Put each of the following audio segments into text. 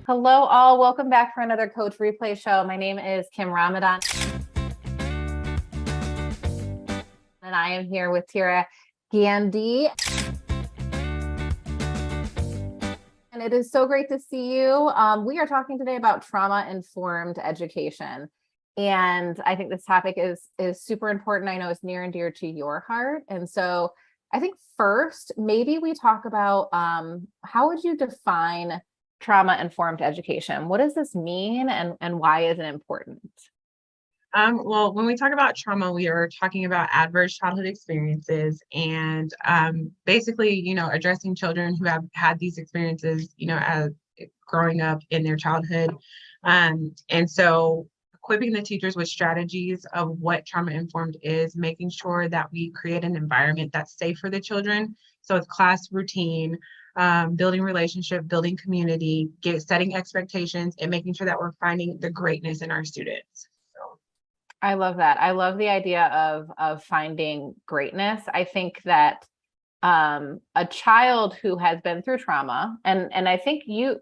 Hello, all. Welcome back for another Coach Replay show. My name is Kim Ramadan, and I am here with Tiera Gandy. And it is so great to see you. We are talking today about trauma-informed education. And I think this topic is super important. I know it's near and dear to your heart. And so I think first, maybe we talk about how would you define trauma-informed education? What does this mean and why is it important? Well, when we talk about trauma, we are talking about adverse childhood experiences and basically, addressing children who have had these experiences, as growing up in their childhood. And so equipping the teachers with strategies of what trauma-informed is, making sure that we create an environment that's safe for the children. So it's class routine, building relationship, building community, setting expectations, and making sure that we're finding the greatness in our students. So. I love that. I love the idea of finding greatness. I think that a child who has been through trauma, and I think you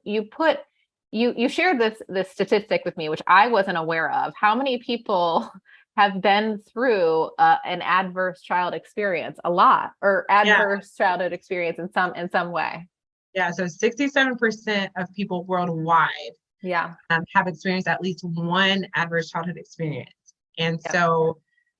shared this statistic with me, which I wasn't aware of. How many people have been through an adverse child experience? A lot, or adverse childhood experience in some way. Yeah, so 67% of people worldwide have experienced at least one adverse childhood experience. And so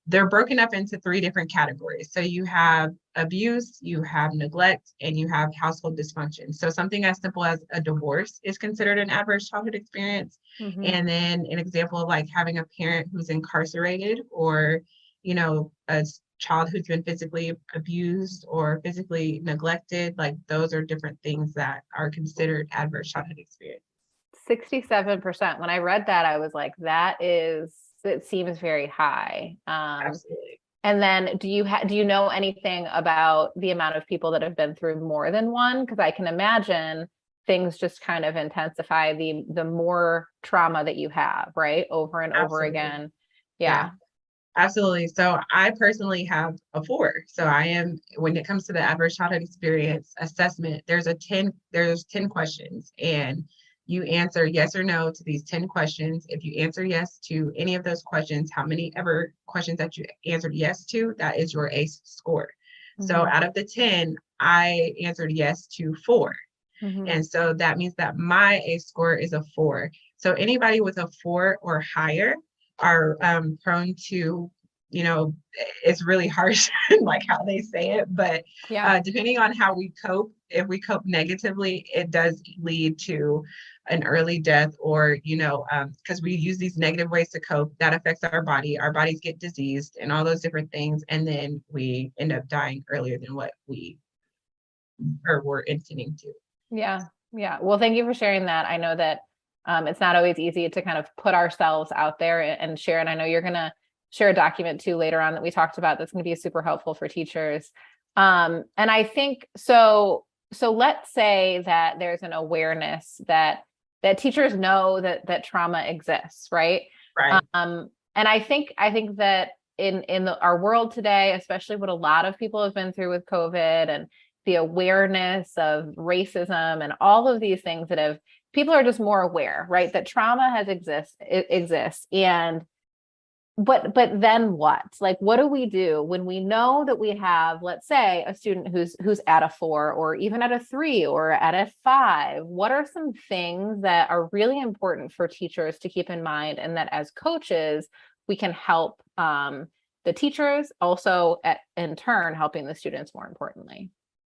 they're broken up into three different categories. So you have abuse, you have neglect, and you have household dysfunction. So something as simple as a divorce is considered an adverse childhood experience. Mm-hmm. And then an example of like having a parent who's incarcerated, or, a child who's been physically abused or physically neglected, like those are different things that are considered adverse childhood experience. 67%. When I read that, I was like, it seems very high. Absolutely. And then do you know anything about the amount of people that have been through more than one? Because I can imagine things just kind of intensify the more trauma that you have, right? Over and over again. Yeah. Absolutely. So I personally have a 4. So I am, when it comes to the adverse childhood experience assessment, there's 10 questions, and you answer yes or no to these 10 questions. If you answer yes to any of those questions, how many ever questions that you answered yes to, that is your ACE score. Mm-hmm. So out of the 10, I answered yes to 4. Mm-hmm. And so that means that my ACE score is a 4. So anybody with a 4 or higher are prone to, it's really harsh, like how they say it, but depending on how we cope, if we cope negatively, it does lead to an early death, or, because we use these negative ways to cope, that affects our bodies get diseased and all those different things. And then we end up dying earlier than what we were intending to. Yeah. Well, thank you for sharing that. I know that it's not always easy to kind of put ourselves out there and share. And I know you're going to share a document too later on that we talked about that's going to be super helpful for teachers. And I think so let's say that there's an awareness that teachers know that trauma exists, right? Right. And I think that in our world today, especially what a lot of people have been through with COVID and the awareness of racism and all of these things people are just more aware, right? That trauma exists. And but then what? Like, what do we do when we know that we have, let's say, a student who's at a 4 or even at a 3 or at a 5? What are some things that are really important for teachers to keep in mind, and that as coaches, we can help the teachers, also in turn helping the students more importantly?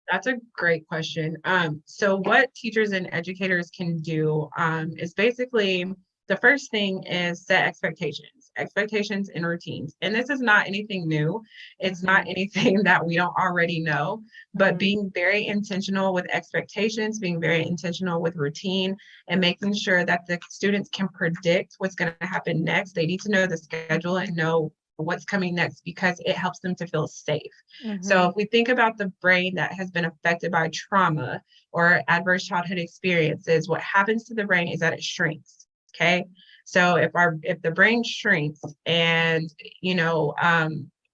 That's a great question. So what teachers and educators can do is basically, the first thing is set expectations and routines. And this is not anything new. It's not anything that we don't already know, but being very intentional with expectations, being very intentional with routine, and making sure that the students can predict what's going to happen next. They need to know the schedule and know what's coming next, because it helps them to feel safe. Mm-hmm. So if we think about the brain that has been affected by trauma or adverse childhood experiences, what happens to the brain is that it shrinks. Okay. So if the brain shrinks and,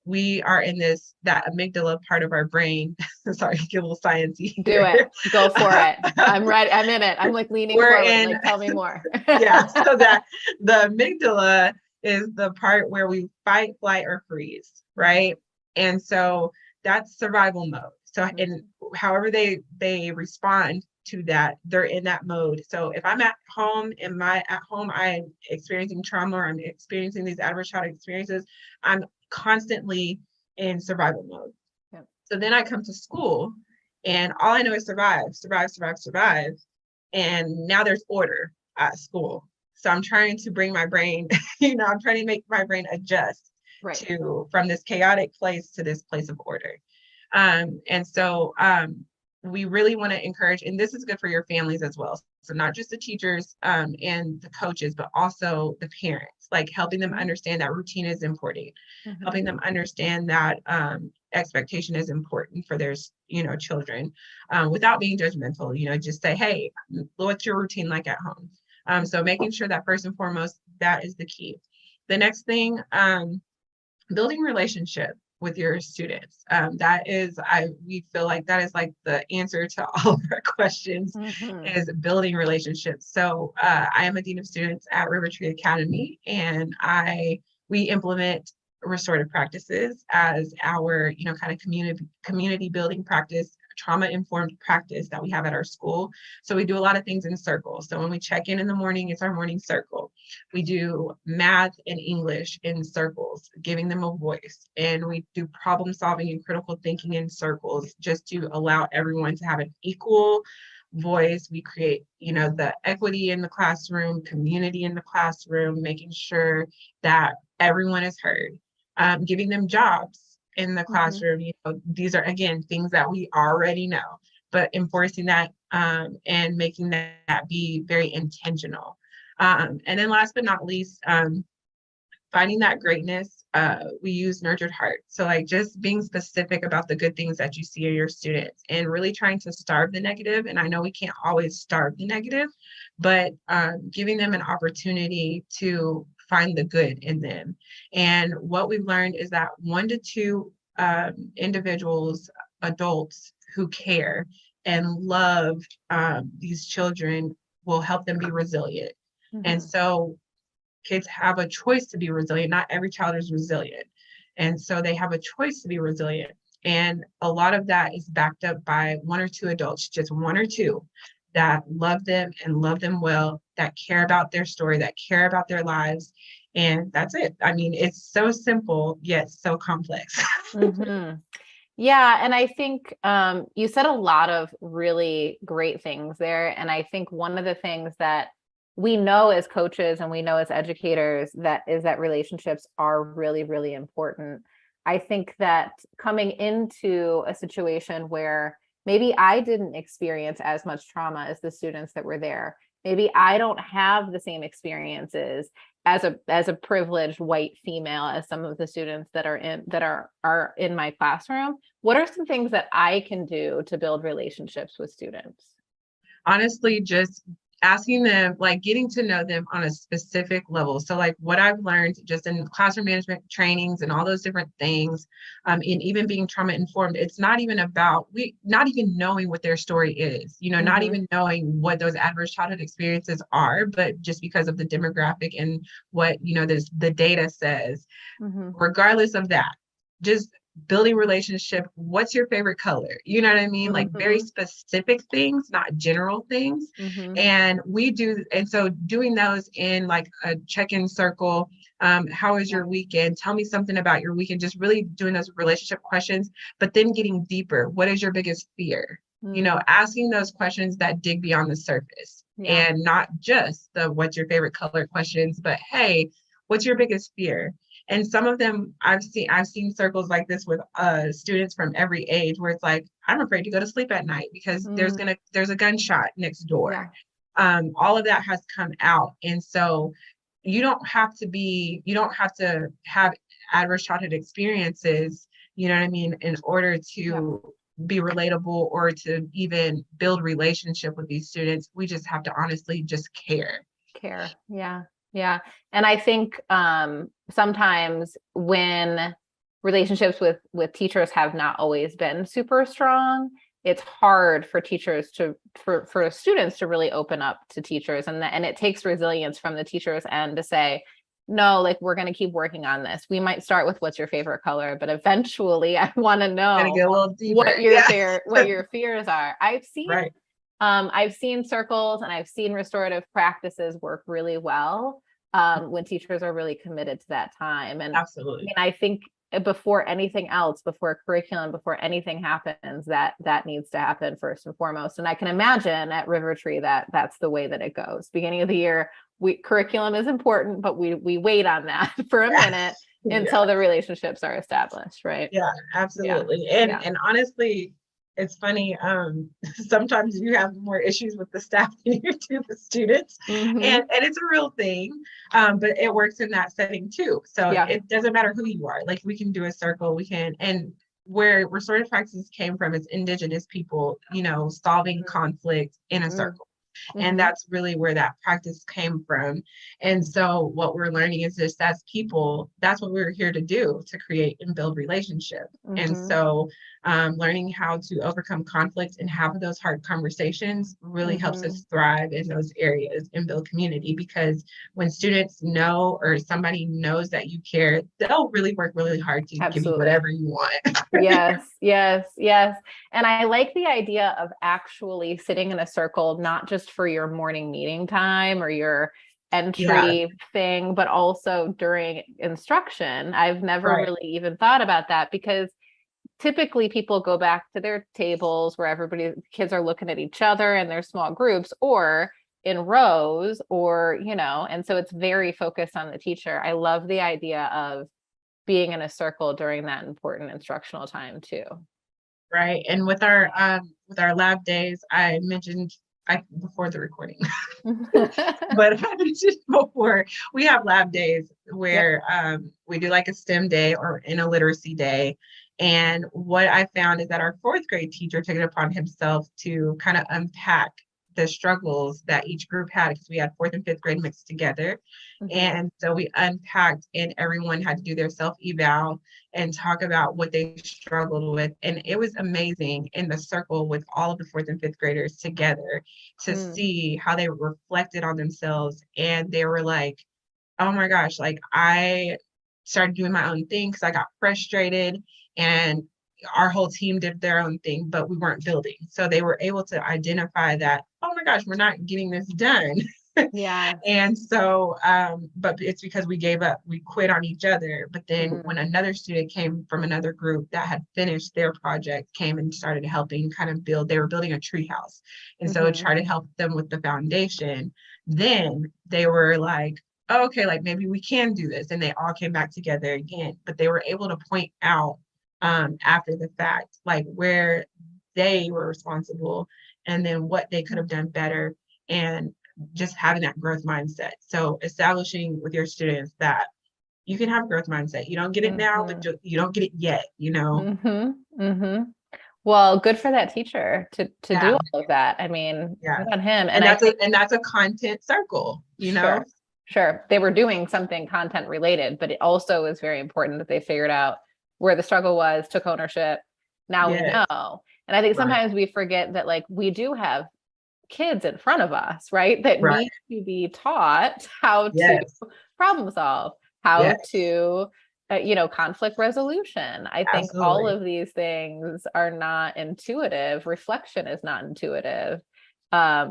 we are in that amygdala part of our brain. Sorry, get a little sciencey Do here. it. Go for it. I'm ready. I'm in it. I'm like leaning We're forward. in, Like, tell me more. yeah. So that the amygdala is the part where we fight, flight, or freeze, right? And so that's survival mode. So, and however they respond to that, they're in that mode. So if I'm at home, I'm experiencing trauma, or I'm experiencing these adverse childhood experiences, I'm constantly in survival mode. Yeah. So then I come to school and all I know is survive, survive, survive, survive. And now there's order at school. So I'm trying to bring my brain, I'm trying to make my brain adjust Right. from this chaotic place to this place of order. And so we really want to encourage, and this is good for your families as well. So not just the teachers and the coaches, but also the parents, like helping them understand that routine is important, helping them understand that expectation is important for their, children, without being judgmental, just say, hey, what's your routine like at home? So making sure that first and foremost, that is the key. The next thing, building relationship with your students. We feel like that is like the answer to all of our questions, is building relationships. So I am a dean of students at River Tree Academy, and we implement restorative practices as our, kind of community building practice, trauma-informed practice that we have at our school. So we do a lot of things in circles. So when we check in the morning, it's our morning circle. We do math and English in circles, giving them a voice. And we do problem solving and critical thinking in circles, just to allow everyone to have an equal voice. We create, the equity in the classroom, community in the classroom, making sure that everyone is heard, giving them jobs in the classroom. These are, again, things that we already know, but enforcing that and making that be very intentional. And then last but not least, finding that greatness, we use nurtured heart. So like just being specific about the good things that you see in your students, and really trying to starve the negative. And I know we can't always starve the negative, but giving them an opportunity to find the good in them. And what we've learned is that 1 to 2 individuals, adults who care and love these children will help them be resilient. And so kids have a choice to be resilient. Not every child is resilient. And so they have a choice to be resilient. And a lot of that is backed up by 1 or 2 adults, just 1 or 2, that love them and love them well, that care about their story, that care about their lives. And that's it. I mean, it's so simple, yet so complex. Yeah. And I think you said a lot of really great things there. And I think one of the things that we know as coaches and we know as educators that relationships are really, really important. I think that coming into a situation where maybe I didn't experience as much trauma as the students that were there, maybe I don't have the same experiences as a privileged white female as some of the students that are in my classroom. What are some things that I can do to build relationships with students? Honestly, just asking them, like getting to know them on a specific level. So like what I've learned just in classroom management trainings and all those different things, and even being trauma informed, it's not even about not even knowing what their story is, not even knowing what those adverse childhood experiences are, but just because of the demographic and what, the data says, regardless of that, just building relationship. What's your favorite color? You know what I mean? Like very specific things, not general things. And so doing those in like a check-in circle. How was your weekend? Tell me something about your weekend. Just really doing those relationship questions, but then getting deeper. What is your biggest fear? Asking those questions that dig beyond the surface, and not just the what's your favorite color questions, but hey, what's your biggest fear? And some of them I've seen circles like this with students from every age, where it's like, I'm afraid to go to sleep at night because there's a gunshot next door. All of that has come out. And so you don't have to have adverse childhood experiences, you know what I mean, in order to be relatable or to even build relationship with these students. We just have to honestly just care. Yeah. And I think sometimes when relationships with teachers have not always been super strong, it's hard for teachers to for students to really open up to teachers, and it takes resilience from the teachers end to say, no, like, we're going to keep working on this. We might start with what's your favorite color, but eventually I want to Gotta know get a little deeper. what your what your fears are. Right. I've seen circles and I've seen restorative practices work really well when teachers are really committed to that time. And Absolutely. I think before anything else, before curriculum, before anything happens, that needs to happen first and foremost. And I can imagine at River Tree that that's the way that it goes. Beginning of the year, curriculum is important, but we wait on that for a minute until the relationships are established, right? Yeah, absolutely. Yeah. And honestly, it's funny. Sometimes you have more issues with the staff than you do the students, Mhm. and it's a real thing. But it works in that setting too. So it doesn't matter who you are. Like, we can do a circle. We can, and where restorative practices came from is indigenous people, solving conflict in a circle. And that's really where that practice came from. And so what we're learning is just, as people, that's what we're here to do, to create and build relationships. And so learning how to overcome conflict and have those hard conversations really helps us thrive in those areas and build community. Because when students know, or somebody knows that you care, they'll really work really hard to give you whatever you want. Yes. And I like the idea of actually sitting in a circle, not just for your morning meeting time or your entry thing, but also during instruction. I've never really even thought about that, because typically people go back to their tables where kids are looking at each other in their small groups or in rows, or, and so it's very focused on the teacher. I love the idea of being in a circle during that important instructional time too. Right. And with our lab days, I mentioned before the recording, but I mentioned before, we have lab days where we do like a STEM day or in a literacy day. And what I found is that our fourth grade teacher took it upon himself to kind of unpack the struggles that each group had, because we had fourth and fifth grade mixed together. And so we unpacked, and everyone had to do their self-eval and talk about what they struggled with. And it was amazing in the circle with all of the fourth and fifth graders together to see how they reflected on themselves. And they were like, oh my gosh, like, I started doing my own thing because I got frustrated, and our whole team did their own thing, but we weren't building. So they were able to identify that, oh my gosh, we're not getting this done. And so, but it's because we gave up, we quit on each other. But then when another student came from another group that had finished their project, came and started helping kind of build, they were building a tree house. And so try to help them with the foundation. Then they were like, oh, okay, like, maybe we can do this. And they all came back together again, but they were able to point out after the fact, like, where they were responsible, and then what they could have done better, and just having that growth mindset. So establishing with your students that you can have growth mindset. You don't get it now, but you don't get it yet, Well, good for that teacher to do all of that. I mean, good on him. And that's a content circle, Sure. They were doing something content related, but it also is very important that they figured out where the struggle was, took ownership. Now we know. And I think sometimes we forget that, like, we do have kids in front of us, right? That need to be taught how to problem solve, how to, conflict resolution. I think all of these things are not intuitive. Reflection is not intuitive.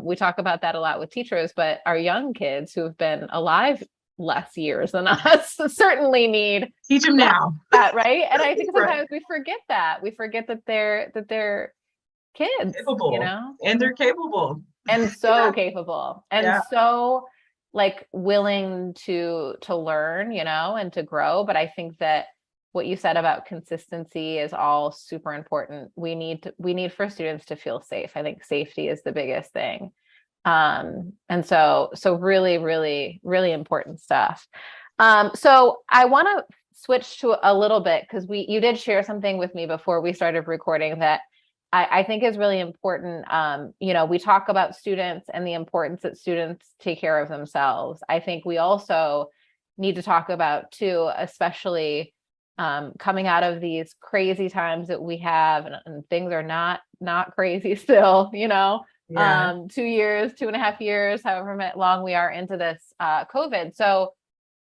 We talk about that a lot with teachers, but our young kids who have been alive less years than us certainly need teach them now, that, right? And I think sometimes we forget that they're kids, and they're capable, and so capable, and so, like, willing to learn, and to grow. But I think that what you said about consistency is all super important. We need for students to feel safe. I think safety is the biggest thing. And so really, really, really important stuff. So I want to switch to a little bit, because you did share something with me before we started recording that I think is really important. We talk about students and the importance that students take care of themselves. I think we also need to talk about too, especially coming out of these crazy times that we have, and things are not crazy still, 2 years, 2.5 years, however long we are into this COVID. So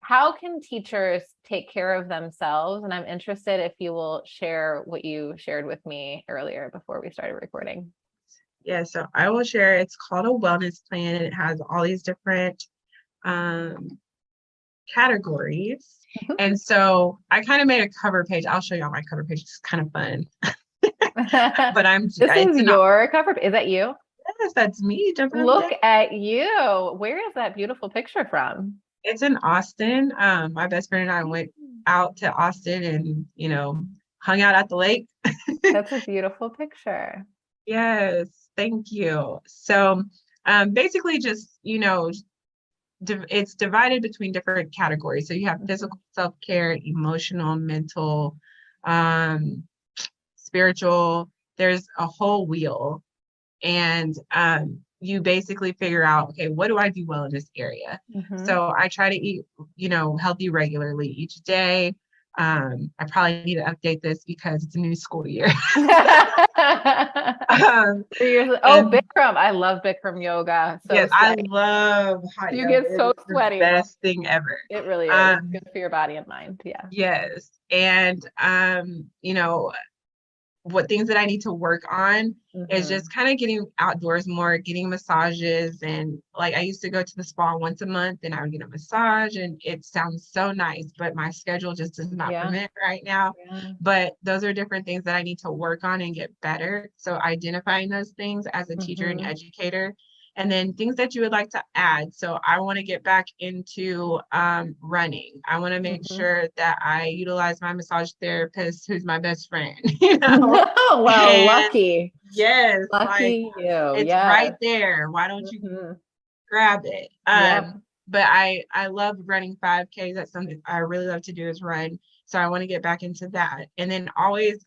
how can teachers take care of themselves? And I'm interested if you will share what you shared with me earlier before we started recording. Yeah, so I will share. It's called a wellness plan, and it has all these different categories. And so I kind of made a cover page. I'll show you all my cover page. It's kind of fun. But This is your cover. Is that you? Yes, that's me. Look at you. Where is that beautiful picture from? It's in Austin. My best friend and I went out to Austin and, hung out at the lake. That's a beautiful picture. Yes, thank you. So basically just, it's divided between different categories. So you have physical self-care, emotional, mental, spiritual. There's a whole wheel. And you basically figure out, okay, what do I do well in this area? So I try to eat, healthy regularly each day. I probably need to update this because it's a new school year. Bikram. I love Bikram yoga. So yes, I love hot yoga. You get so sweaty. The best thing ever. It really is. Good for your body and mind. Yeah. Yes. And what things that I need to work on is just kind of getting outdoors more, getting massages. And like I used to go to the spa once a month and I would get a massage, and it sounds so nice, but my schedule just does not permit right now. But those are different things that I need to work on and get better. So identifying those things as a teacher and educator, and then things that you would like to add. So I want to get back into running. I want to make sure that I utilize my massage therapist, who's my best friend. Oh, well, lucky. Yes. Lucky you. It's right there. Why don't you grab it? But I love running 5Ks. That's something I really love to do, is run. So I want to get back into that. And then always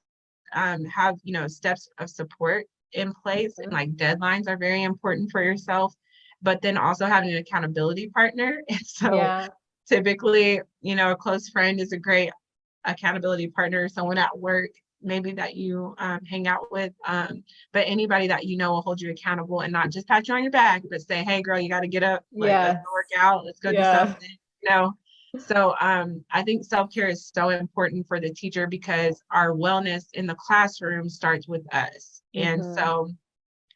have, steps of support in place, and like deadlines are very important for yourself, but then also having an accountability partner. And so typically, a close friend is a great accountability partner, someone at work maybe that you hang out with, but anybody that will hold you accountable and not just pat you on your back, but say, hey girl, you got to get up, let's go work out, let's go do something. So I think self-care is so important for the teacher, because our wellness in the classroom starts with us. And so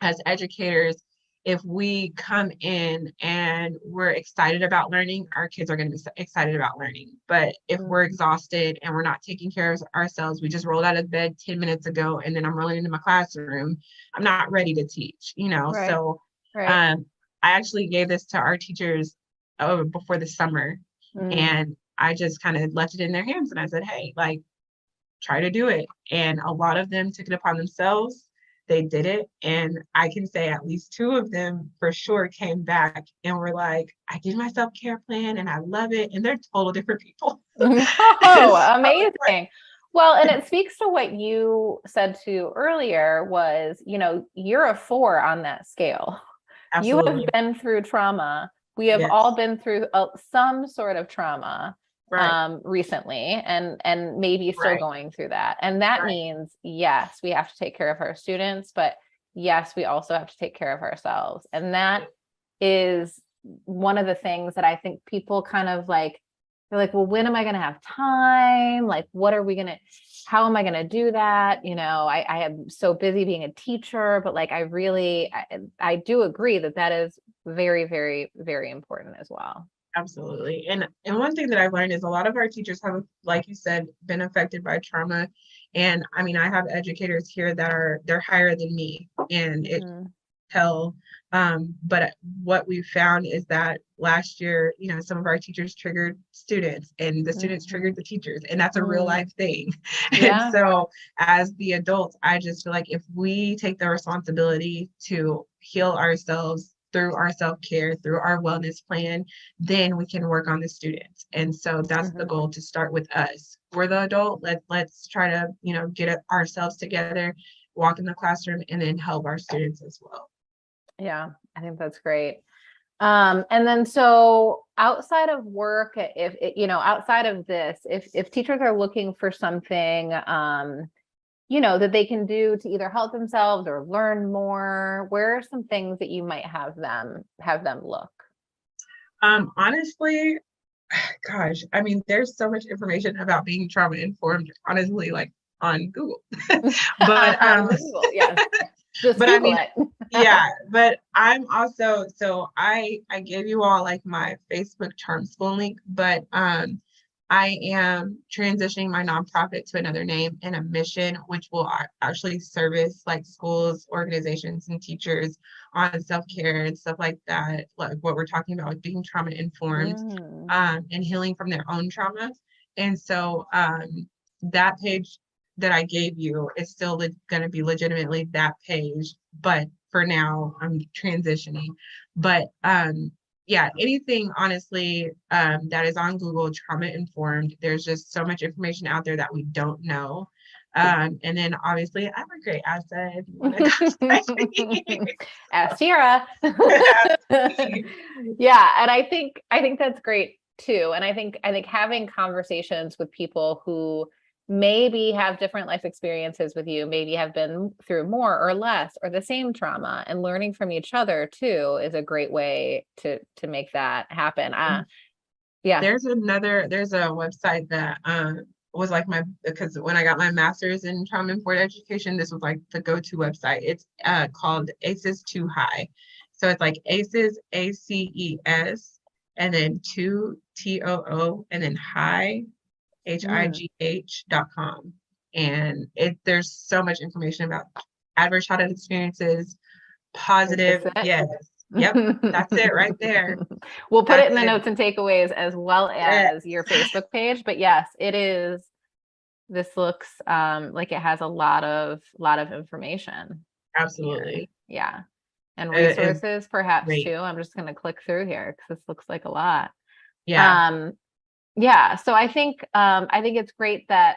as educators, if we come in and we're excited about learning, our kids are going to be excited about learning. But if we're exhausted and we're not taking care of ourselves, we just rolled out of bed 10 minutes ago and then I'm rolling into my classroom, I'm not ready to teach, So I actually gave this to our teachers before the summer. And I just kind of left it in their hands, and I said, hey, try to do it. And a lot of them took it upon themselves. They did it. And I can say at least 2 of them for sure came back and were like, I did my self-care plan and I love it. And they're total different people. Oh, amazing. Well, and it speaks to what you said to earlier was, you're a 4 on that scale. Absolutely. You have been through trauma. We have all been through some sort of trauma recently, and maybe still going through that. And that means, yes, we have to take care of our students, but yes, we also have to take care of ourselves. And that is one of the things that I think people kind of they're like, well, when am I going to have time? How am I going to do that? I am so busy being a teacher, but I do agree that is very, very, very important as well. Absolutely. And one thing that I've learned is a lot of our teachers have, like you said, been affected by trauma. And I mean, I have educators here that they're higher than me, and it hell. But what we found is that last year, some of our teachers triggered students, and the students triggered the teachers, and that's a real life thing. And so as the adults, I just feel like if we take the responsibility to heal ourselves through our self-care, through our wellness plan, then we can work on the students. And so that's the goal, to start with us. We're the adult. Let's try to, get ourselves together, walk in the classroom, and then help our students as well. Yeah, I think that's great. And then so outside of work, if you know, outside of this, if teachers are looking for something, that they can do to either help themselves or learn more, where are some things that you might have them look? Honestly, gosh, I mean, there's so much information about being trauma informed, honestly, like on Google. But Google, yes. Just but I Google mean, it. yeah, but I'm also, so I gave you all like my Facebook charm school link, but I am transitioning my nonprofit to another name and a mission, which will actually service like schools, organizations, and teachers on self-care and stuff like that, like what we're talking about with being trauma informed, and healing from their own traumas. And so that page that I gave you is still going to be legitimately that page, but for now I'm transitioning. But yeah, anything honestly that is on Google, trauma informed, there's just so much information out there that we don't know. And then obviously I'm a great asset if you want to contact me. Ask Tiera. Yeah, and I think that's great too. And I think having conversations with people who maybe have different life experiences with you, maybe have been through more or less or the same trauma, and learning from each other too is a great way to make that happen. Yeah. There's a website that was like because when I got my master's in trauma informed education, this was like the go-to website. It's called ACEs Too High. So it's like ACEs, ACES, and then two TOO, and then high HIGH.com. And there's so much information about adverse childhood experiences, positive, yes. Yep, that's it right there. We'll put it in the notes and takeaways as well as your Facebook page. But yes, it is. This looks like it has a lot of information. Absolutely. Here. Yeah. And resources perhaps great. too. I'm just going to click through here because this looks like a lot. Yeah. Yeah. So I think it's great that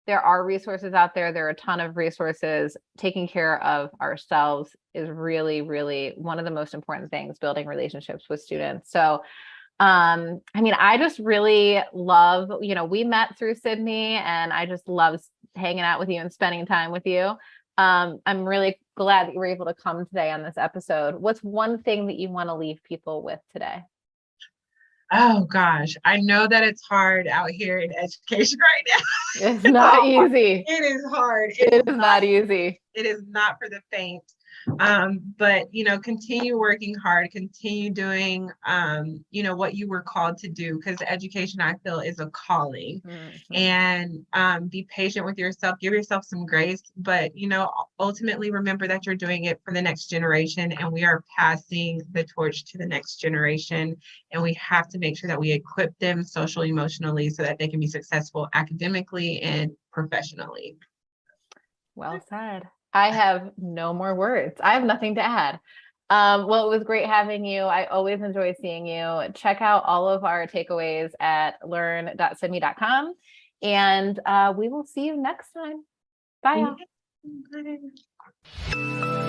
there are resources out there. There are a ton of resources. Taking care of ourselves is really, really one of the most important things, building relationships with students. So, I mean, I just really love, we met through Sibme, and I just love hanging out with you and spending time with you. I'm really glad that you were able to come today on this episode. What's one thing that you want to leave people with today? Oh gosh, I know that it's hard out here in education right now. It's not easy. It is hard. It is not easy. It is not for the faint. But continue working hard, continue doing what you were called to do, because education, I feel, is a calling. And be patient with yourself, give yourself some grace, but ultimately remember that you're doing it for the next generation, and we are passing the torch to the next generation, and we have to make sure that we equip them socially, emotionally, so that they can be successful academically and professionally. Well said. I have no more words. I have nothing to add. Well, it was great having you. I always enjoy seeing you. Check out all of our takeaways at learn.sibme.com, and we will see you next time. Bye, y'all.